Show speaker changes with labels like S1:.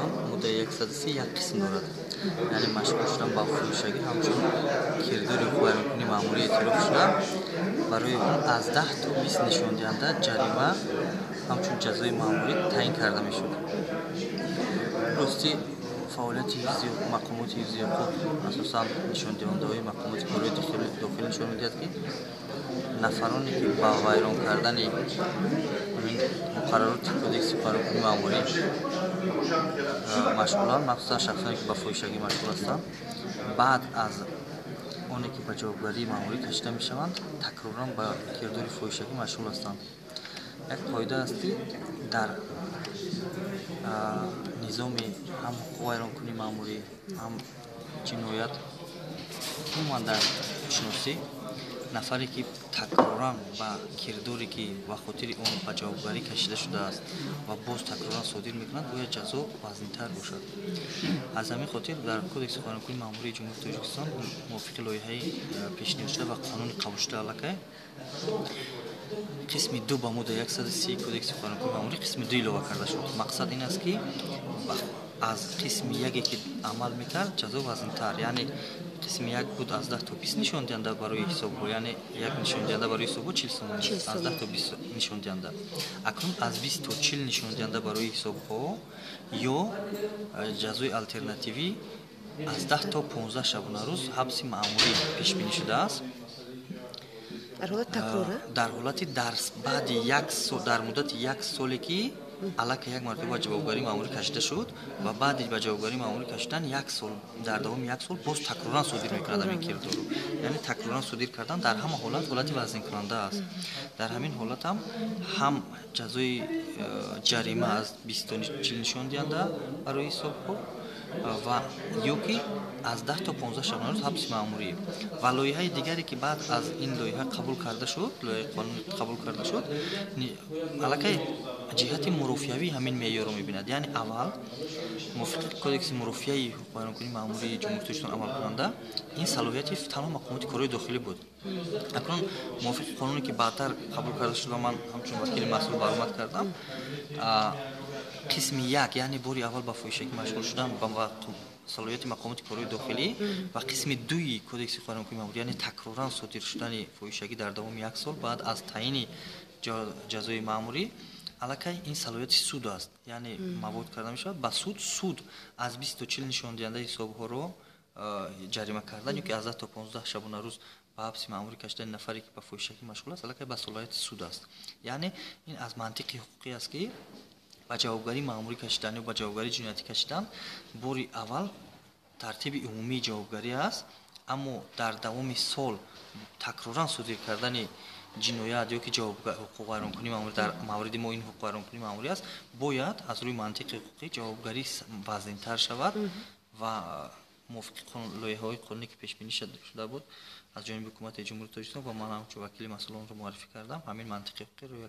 S1: Tojikiston muddae 130 یک قسم دارد. یعنی مشغول شدن با فروشگی همچون کردار حقوقی ماموری اعتراف شده برای اون از 10 تا 20 نشان دهنده جریمه همچون جزای ماموری تعیین کرده میشد. راستی فعالیت حفظی مقامات حفظی حقوق اساسا نشان دهنده‌های مقامات کارهای داخلی نشان می‌دهد که نفرانی که با ویران کردن مقررات کدکس قانونی ماموری مشغولند، مخصوصا شخصانی که با فروشگی مشغول هستند، بعد از آنی که به جوابگری ماموری کشیده میشوند تکرارا با کردار فروشگی مشغول هستند. یک قاعده است که در نظام هم حقوق ویرانکنی ماموری هم جنایت عموما در شناسی نفری که تکرارا با کرداری که و خاطر اون به جوابگری کشیده شده است و باز تکرارا صادر میکنند باید جزا وزن‌تر باشد. از همین خاطر در کدکس قانونی ماموری جمهوری تاجیکستان موافق لایحه پیشنهاد شده و قانون قبول شده علاقه قسم 2 با ماده 130 کدکس قانونی ماموری قسم 2 اضافه کرده شد. مقصد این است که از قسم 1 که عمل میکرد جزا وزن‌تر، یعنی قسم 1 بود از 10 تا 20 نشان دهنده برای حساب بود، یعنی یک نشان دهنده برای حساب بود 40 تومان، از 10 تا 20 نشان دهنده. اکنون از 20 تا 40 نشان دهنده برای حساب ها یا جزای الटरनेटिवی از 10 تا 15 شبانه روز حبس مأموری پیش بینی شده است. در حالت درس بعد یک سال، در مدت یک سالی که علاقه یک مرتبه جوابگری ماموری کشیده شد و بعد به جوابگری ماموری کشیدن یک سال، در دوام یک سال باز تکرارا صادر میکنند این کردار رو، یعنی تکرارا صادر کردن در همه حالت وزن کننده است. در همین حالت هم جزای جریمه از 20 تا 40 نشان دهنده برای حساب و یکی از 10 تا 15 شبانه روز حبس مأموری و لایحه دیگری که بعد از این لایحه قبول کرده شد، لایحه قانون قبول کرده شد، علاقه جهت مرافعوی همین معیار رو میبیند. یعنی اول موافق کدکس مرافعه قانونی ماموری جمهوری تاجیکستان عمل کننده این صلاحیت تمام مقامات کارهای داخلی بود. اکنون موافق قانونی که بعدتر قبول کرده شد و من همچون وکیل مسئول برآمد کردم، قسم 1 یعنی باری اول با فروشگی مشغول شدن با صلاحیت مقامات کارهای داخلی و قسم 2 کدکس قانونی ماموری یعنی تکرارا صادر شدن فروشگی در دوام یک سال بعد از تعیین جزای ماموری علاقه این صلاحیت سود است، یعنی مواد کرده میشود با سود از 20 تا 40 نشان دهنده حساب ها رو جریمه کردن یا که از 10 تا 15 شبانه روز با حبس مأموری کشیدن نفری که با فروشگی مشغول است علاقه با صلاحیت سود است. یعنی این از منطق حقوقی است که با جوابگری مأموری کشیدن و با جوابگری جنایتی کشیدن باری اول ترتیب عمومی جوابگری است، اما در دوام سال تکرارا صادر کردن جنایت یا که جوابگری حقوق ویرانکنی ماموری در مورد ما این حقوق ویرانکنی ماموری است باید از روی منطق حقوقی جوابگری وزن‌تر شود و موافق لایحه‌های قانونی که پیش بینی شده بود از جانب حکومت جمهوری تاجیکستان و من هم وکیل مسئول رو معرفی کردم همین منطق حقوقی رو